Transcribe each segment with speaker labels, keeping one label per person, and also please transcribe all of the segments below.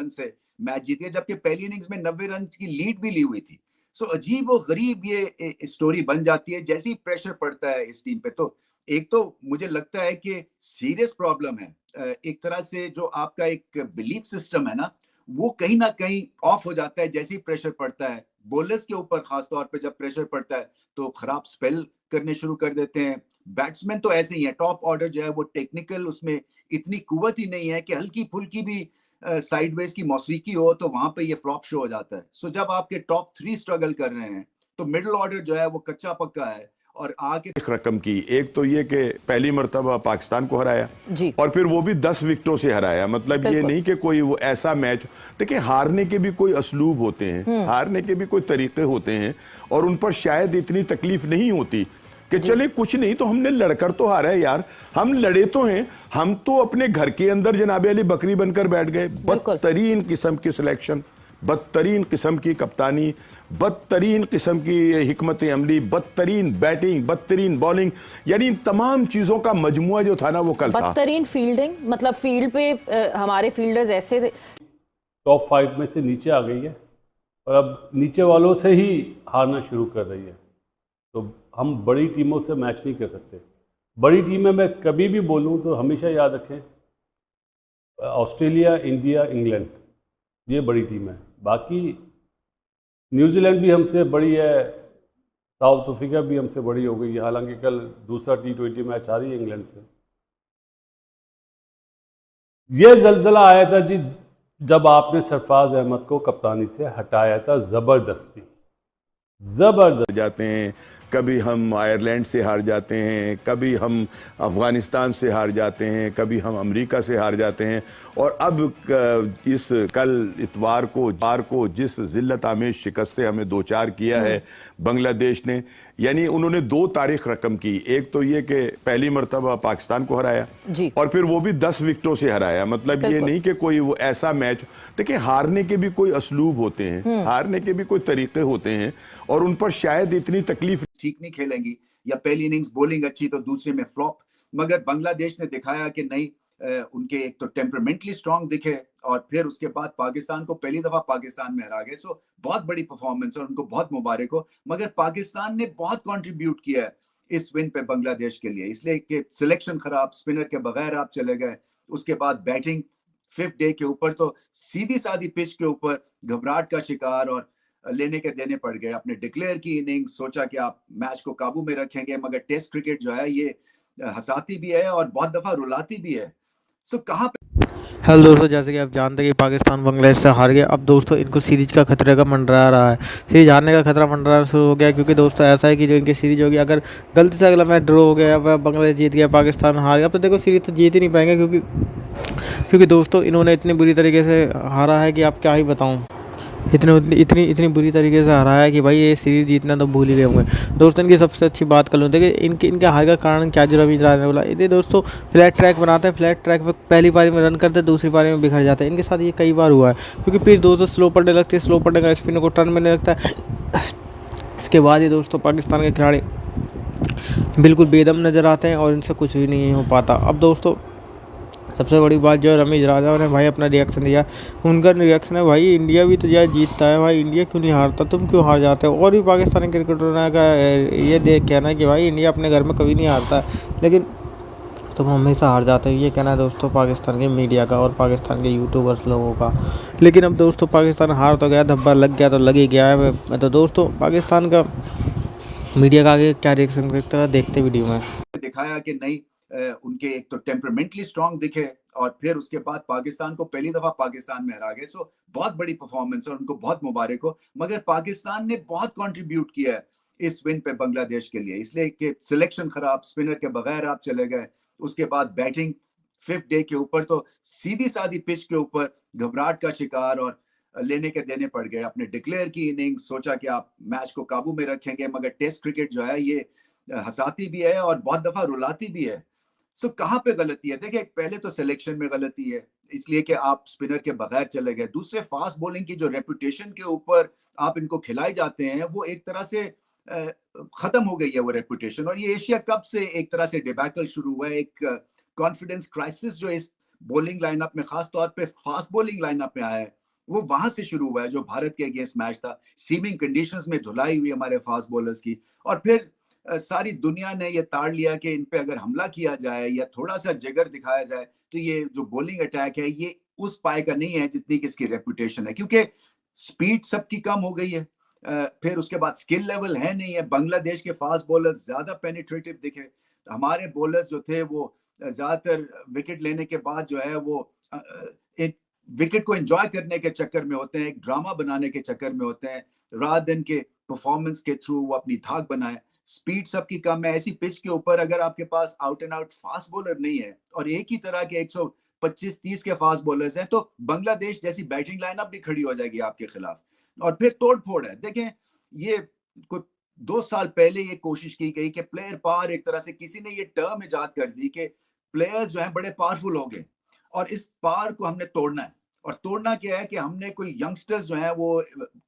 Speaker 1: Run से match जीत गए, जबकि पहली इनिंग्स में 90 रन की लीड भी ली हुई थी। सो अजीब और गरीब ये स्टोरी बन जाती है जैसे ही प्रेशर पड़ता है इस टीम पे। तो एक तो मुझे लगता है कि सीरियस प्रॉब्लम है, एक तरह से जो आपका एक बिलीफ सिस्टम है ना, वो कहीं ना कहीं ऑफ हो जाता है जैसे ही प्रेशर पड़ता है। बॉलर्स के ऊपर खास तौर पे जब प्रेशर पड़ता है तो खराब स्पेल करने शुरू कर देते हैं। बैट्समैन तो ऐसे ही है, टॉप ऑर्डर जो है वो टेक्निकल, उसमें इतनी कुवत ही नहीं है कि हल्की फुल्की भी साइडवेज की मौसीकी हो तो वहां पे ये फ्लॉप शो हो जाता है। सो जब आपके टॉप 3 स्ट्रगल कर रहे हैं तो मिडिल ऑर्डर जो है वो कच्चा पक्का है और आगे
Speaker 2: एक रकम की। एक तो ये कि पहली मर्तबा पाकिस्तान को हराया
Speaker 3: जी।
Speaker 2: और फिर वो भी 10 विकेटों से हराया। मतलब ये नहीं कि कोई वो ऐसा मैच, देखिए हारने के भी कोई असलूब होते हैं, हारने के भी कोई तरीके होते हैं और उन पर शायद इतनी तकलीफ नहीं होती कि चले कुछ नहीं तो हमने लड़कर तो हारा है यार, हम लड़े तो हैं। हम तो अपने घर के अंदर जनाबे अली बकरी बनकर बैठ गए। बदतरीन किस्म की सिलेक्शन, बदतरीन किस्म की कप्तानी, बदतरीन किस्म की हिकमत अमली, बदतरीन बैटिंग, बदतरीन बॉलिंग, यानी इन तमाम चीजों का मजमुआ जो था ना वो कल था।
Speaker 3: बदतरीन फील्डिंग, मतलब फील्ड पे हमारे फील्डर्स ऐसे थे।
Speaker 4: टॉप 5 में से नीचे आ गई है और अब नीचे वालों से ही हारना शुरू कर रही है। तो हम बड़ी टीमों से मैच नहीं कर सकते। बड़ी टीमें मैं कभी भी बोलूं तो हमेशा याद रखें, ऑस्ट्रेलिया, इंडिया, इंग्लैंड, ये बड़ी टीम है। बाकी न्यूजीलैंड भी हमसे बड़ी है, साउथ अफ्रीका भी हमसे बड़ी हो गई है, हालांकि कल दूसरा T20 मैच आ रही है इंग्लैंड से। ये जलजला आया था जी जब आपने सरफराज अहमद को कप्तानी से हटाया था, जबरदस्ती
Speaker 2: जाते हैं। कभी हम आयरलैंड से हार जाते हैं, कभी हम अफ़गानिस्तान से हार जाते हैं, कभी हम अमेरिका से हार जाते हैं और अब इस कल इतवार को जिस ज़िल्लत आमेज शिकस्त से हमें दो चार किया है बांग्लादेश ने, यानी उन्होंने 2 तारीख रकम की। एक तो ये कि पहली मर्तबा पाकिस्तान को हराया और फिर वो भी 10 विकेटों से हराया। मतलब ये नहीं कि कोई वो ऐसा मैच, देखिए हारने के भी कोई असलूब होते हैं, हारने के भी कोई तरीके होते हैं और उन पर शायद इतनी तकलीफ
Speaker 1: ठीक नहीं खेलेंगी, या पहली इनिंग्स बॉलिंग अच्छी तो दूसरे में फ्लॉप। मगर बांग्लादेश ने दिखाया कि नहीं, उनके एक तो टेम्परामेंटली स्ट्रांग दिखे और फिर उसके बाद पाकिस्तान को पहली दफा पाकिस्तान में हरा गए। सो बहुत बड़ी परफॉर्मेंस और उनको बहुत मुबारक हो। मगर पाकिस्तान ने बहुत कंट्रीब्यूट किया है इस विन पे बांग्लादेश के लिए, इसलिए कि सिलेक्शन खराब, स्पिनर के बगैर आप चले गए। उसके बाद बैटिंग 5th डे के ऊपर तो सीधी सादी पिच के ऊपर घबराहट का शिकार और लेने के देने पड़ गए। आपने डिक्लेयर की इनिंग्स, सोचा कि आप मैच को काबू में रखेंगे, मगर टेस्ट क्रिकेट जो है ये हंसाती भी है और बहुत दफा रुलाती भी है। सो कहाँ पे।
Speaker 5: हेलो दोस्तों, जैसे कि आप जानते हैं कि पाकिस्तान बांग्लादेश से हार गया। अब दोस्तों इनको सीरीज का खतरे का मंडरा रहा है, सीरीज हारने का खतरा मंडराना शुरू हो गया। क्योंकि दोस्तों ऐसा है कि जो इनकी सीरीज होगी, अगर गलती से अगला मैच ड्रॉ हो गया, बांग्लादेश जीत गया, पाकिस्तान हार गया, अब तो देखो सीरीज तो जीत ही नहीं पाएंगे। क्योंकि दोस्तों इन्होंने इतनी बुरी तरीके से हारा है कि आप क्या ही बताऊँ। इतनी बुरी तरीके से हारा है कि भाई ये सीरीज जीतना तो भूल ही गए होंगे। दोस्तों इनकी सबसे अच्छी बात कर लूँ, देखिए इनके हार का कारण क्या, जो रवि ने बोला, ये दोस्तों फ्लैट ट्रैक बनाते हैं, फ्लैट ट्रैक पे पहली पारी में रन करते हैं, दूसरी पारी में बिखर जाते हैं। इनके साथ ये कई बार हुआ है, क्योंकि पिच दोस्तों स्लो पड़ने लगती है, स्लो पड़ने का स्पिनर को टर्न मिलने लगता है। इसके बाद ये दोस्तों पाकिस्तान के खिलाड़ी बिल्कुल बेदम नज़र आते हैं और इनसे कुछ भी नहीं हो पाता। अब दोस्तों सबसे बड़ी बात जो है, रमीज राजा ने भाई अपना रिएक्शन दिया। उनका रिएक्शन है, भाई इंडिया भी तो जो जीतता है, भाई इंडिया क्यों नहीं हारता, तुम क्यों हार जाते हो। और भी पाकिस्तानी क्रिकेटरों का ये देख कहना है कि भाई इंडिया अपने घर में कभी नहीं हारता, लेकिन तुम हमेशा हार जाते हो। ये कहना है दोस्तों पाकिस्तान के मीडिया का और पाकिस्तान के यूट्यूबर्स लोगों का। लेकिन अब दोस्तों पाकिस्तान हार तो गया, धब्बा लग गया तो लग ही गया है। तो दोस्तों पाकिस्तान का मीडिया का आगे क्या रिएक्शन करता है, देखते वीडियो में।
Speaker 1: दिखाया कि नहीं, उनके एक तो टेम्परामेंटली स्ट्रांग दिखे और फिर उसके बाद पाकिस्तान को पहली दफा पाकिस्तान में हरा गए। सो बहुत बड़ी परफॉर्मेंस और उनको बहुत मुबारक हो। मगर पाकिस्तान ने बहुत कंट्रीब्यूट किया है इस विन पे बांग्लादेश के लिए, इसलिए कि सिलेक्शन खराब, स्पिनर के बगैर आप चले गए। उसके बाद बैटिंग 5th डे के ऊपर तो सीधी सादी पिच के ऊपर घबराहट का शिकार और लेने के देने पड़ गए। आपने डिक्लेयर की इनिंग्स, सोचा कि आप मैच को काबू में रखेंगे, मगर टेस्ट क्रिकेट जो है ये हंसाती भी है और बहुत दफा रुलाती भी है। सो कहाँ पे गलती है? देखिए पहले तो सिलेक्शन में गलती है, इसलिए कि आप स्पिनर के बगैर चले गए। दूसरे फास्ट बॉलिंग की जो रेपुटेशन के ऊपर आप इनको खिलाए जाते हैं, वो एक तरह से खत्म हो गई है वो रेपुटेशन। और ये एशिया कप से एक तरह से डिबैकल शुरू हुआ है, एक कॉन्फिडेंस क्राइसिस जो इस बॉलिंग लाइनअप में, खास तौर पे फास्ट बॉलिंग लाइनअप में आया है, वो वहां से शुरू हुआ है जो भारत के अगेंस्ट मैच था। सीमिंग कंडीशंस में धुलाई हुई हमारे फास्ट बॉलर्स की, और फिर सारी दुनिया ने ये ताड़ लिया कि इन पे अगर हमला किया जाए या थोड़ा सा जिगर दिखाया जाए तो ये जो बॉलिंग अटैक है ये उस पाए का नहीं है जितनी कि इसकी रेपुटेशन है, क्योंकि स्पीड सबकी कम हो गई है। फिर उसके बाद स्किल लेवल है नहीं है। बांग्लादेश के फास्ट बॉलर्स ज्यादा पेनिट्रेटिव दिखे, हमारे बॉलर्स जो थे वो ज्यादातर विकेट लेने के बाद जो है वो एक विकेट को एंजॉय करने के चक्कर में होते हैं, एक ड्रामा बनाने के चक्कर में होते हैं, रात दिन के परफॉर्मेंस के थ्रू वो अपनी धाक बनाए। स्पीड सबकी कम है। ऐसी पिच के ऊपर अगर आपके pass out and out fast bowler नहीं है और एक ही तरह के 125-30 के फास्ट बॉलर्स हैं, तो बांग्लादेश जैसी बैटिंग लाइनअप भी खड़ी हो जाएगी आपके खिलाफ, और फिर तोड़ फोड़ है। देखें, ये कुछ 2 साल पहले ये कोशिश की गई कि प्लेयर पावर, एक तरह से किसी ने ये टर्म इजाद कर दी कि प्लेयर्स जो हैं बड़े पावरफुल हो गए और इस पावर को हमने तोड़ना है। और तोड़ना क्या है कि हमने कोई यंगस्टर्स जो हैं वो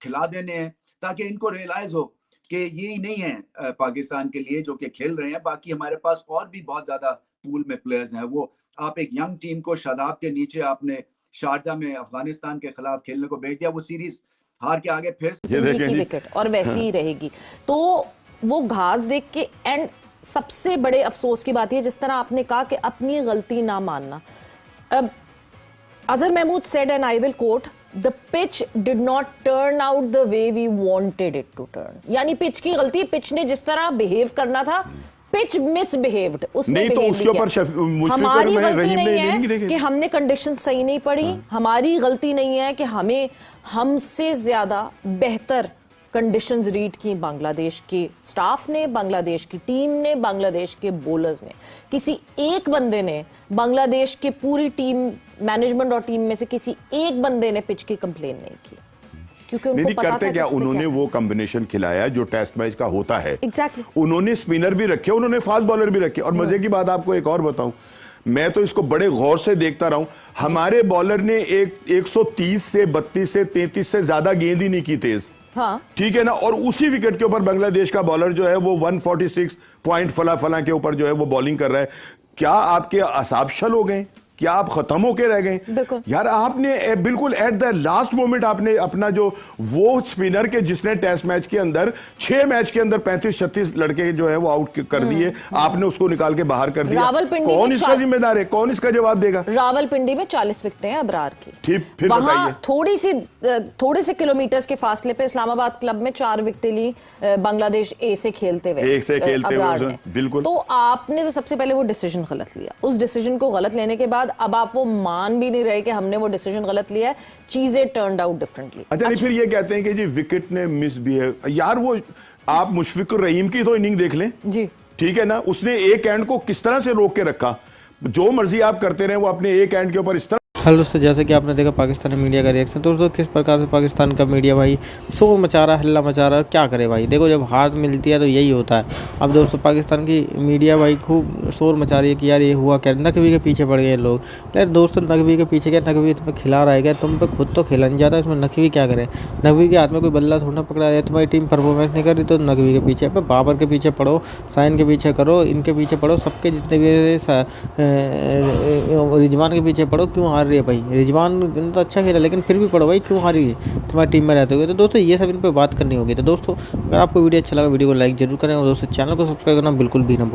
Speaker 1: खिला देने हैं ताकि इनको रियलाइज हो कि ये नहीं है पाकिस्तान के लिए जो कि खेल रहे हैं, बाकी हमारे पास और भी बहुत ज्यादा पूल में प्लेयर्स हैं। वो आप एक यंग टीम को शादाब के नीचे आपने शारजा में अफगानिस्तान के खिलाफ खेलने को भेज दिया, वो सीरीज हार के आगे फिर
Speaker 3: विकेट और वैसी ही रहेगी। तो वो घास देख के, एंड सबसे बड़े अफसोस की बात है जिस तरह आपने कहा कि अपनी गलती ना मानना। Azhar Mahmood said, and I will quote, the pitch did not turn out the way we wanted it to turn. यानी पिच की गलती, पिच ने जिस तरह बिहेव करना था, पिच मिसबिहेव्ड, उसने
Speaker 2: नहीं तो उसके ऊपर
Speaker 3: हमारी गलती नहीं है कि हमने कंडीशन सही नहीं पढ़ी, हमारी गलती नहीं है कि हमें हमसे ज्यादा बेहतर कंडीशंस रीड की बांग्लादेश के स्टाफ ने, बांग्लादेश की टीम ने, बांग्लादेश के बॉलर्स ने। किसी एक बंदे ने, बांग्लादेश के पूरी टीम मैनेजमेंट और टीम में से किसी एक बंदे ने पिच की कंप्लेन नहीं की, क्योंकि उनको
Speaker 2: नहीं
Speaker 3: पता
Speaker 2: करते
Speaker 3: था
Speaker 2: क्या, उन्होंने वो कॉम्बिनेशन खिलाया जो टेस्ट मैच का होता है।
Speaker 3: एग्जैक्टली।
Speaker 2: उन्होंने स्पिनर भी रखे, उन्होंने फास्ट बॉलर भी रखे। और मजे की बात आपको एक और बताऊं, मैं तो इसको बड़े गौर से देखता रहा हूं, हमारे बॉलर ने 130 से 32 से 33 से ज्यादा गेंद ही नहीं की तेज।
Speaker 3: हाँ,
Speaker 2: ठीक है ना। और उसी विकेट के ऊपर बांग्लादेश का बॉलर जो है वो 146 पॉइंट फला फला के ऊपर जो है वो बॉलिंग कर रहा है। क्या आपके असाब शल हो गए? क्या आप खत्म होके रह गए? यार आपने बिल्कुल एट द लास्ट मोमेंट आपने अपना जो वो स्पिनर के जिसने टेस्ट मैच के अंदर 6 मैच के अंदर 35-36 लड़के जो है वो आउट कर दिए, आपने उसको निकाल के बाहर कर दिया। कौन इसका जिम्मेदार है? कौन इसका जवाब देगा?
Speaker 3: रावलपिंडी में 40 विकेटें हैं अबरार की।
Speaker 2: ठीक, फिर
Speaker 3: वहां थोड़े से किलोमीटर्स के फासले पे इस्लामाबाद क्लब में 4 विकेटें ली बांग्लादेश ए से खेलते हुए।
Speaker 2: बिल्कुल।
Speaker 3: तो आपने तो सबसे पहले वो डिसीजन गलत लिया। उस डिसीजन को गलत लेने के बाद अब आप वो मान भी नहीं रहे कि हमने वो डिसीजन गलत लिया है, चीजें टर्न्ड आउट डिफरेंटली।
Speaker 2: अच्छा, नहीं फिर ये कहते हैं कि जी विकेट ने मिसबिहेव। यार वो आप मुशफिकुर रहीम की तो इनिंग देख लें जी, ठीक है ना, उसने एक एंड को किस तरह से रोक के रखा। जो मर्जी आप करते रहे, वो अपने एक एंड के ऊपर इस तरह।
Speaker 5: हेलो दोस्तों, जैसे कि आपने देखा पाकिस्तानी मीडिया का रिएक्शन, तो दोस्तों किस प्रकार से पाकिस्तान का मीडिया भाई शोर मचा रहा है, हल्ला मचा रहा है। क्या करे भाई, देखो जब हार मिलती है तो यही होता है। अब दोस्तों पाकिस्तान की मीडिया भाई खूब शोर मचा रही है कि यार ये हुआ क्या, नकवी के पीछे पड़ गए लोग। यार दोस्तों नकवी के पीछे क्या, नकवी तुम्हें खिला रहा है क्या? तुम पे खुद तो खेला नहीं जाता, इसमें नकवी क्या करे? नकवी के हाथ में कोई बल्ला थोड़ा पकड़ा है, तुम्हारी टीम परफॉर्मेंस नहीं कर रही तो नकवी के पीछे, बाबर के पीछे पढ़ो, साइन के पीछे करो, इनके पीछे पढ़ो, सबके जितने भी रिजवान के पीछे पढ़ो। क्यों हार रही है भाई? रिजवान तो अच्छा खेला लेकिन फिर भी पढ़ो भाई, क्यों हारी है तुम्हारी टीम में रहते हुए? तो दोस्तों ये सब इन पर बात करनी होगी। तो दोस्तों अगर आपको वीडियो अच्छा लगा, वीडियो को लाइक जरूर करें और दोस्तों चैनल को सब्सक्राइब करना बिल्कुल भी ना भूलें।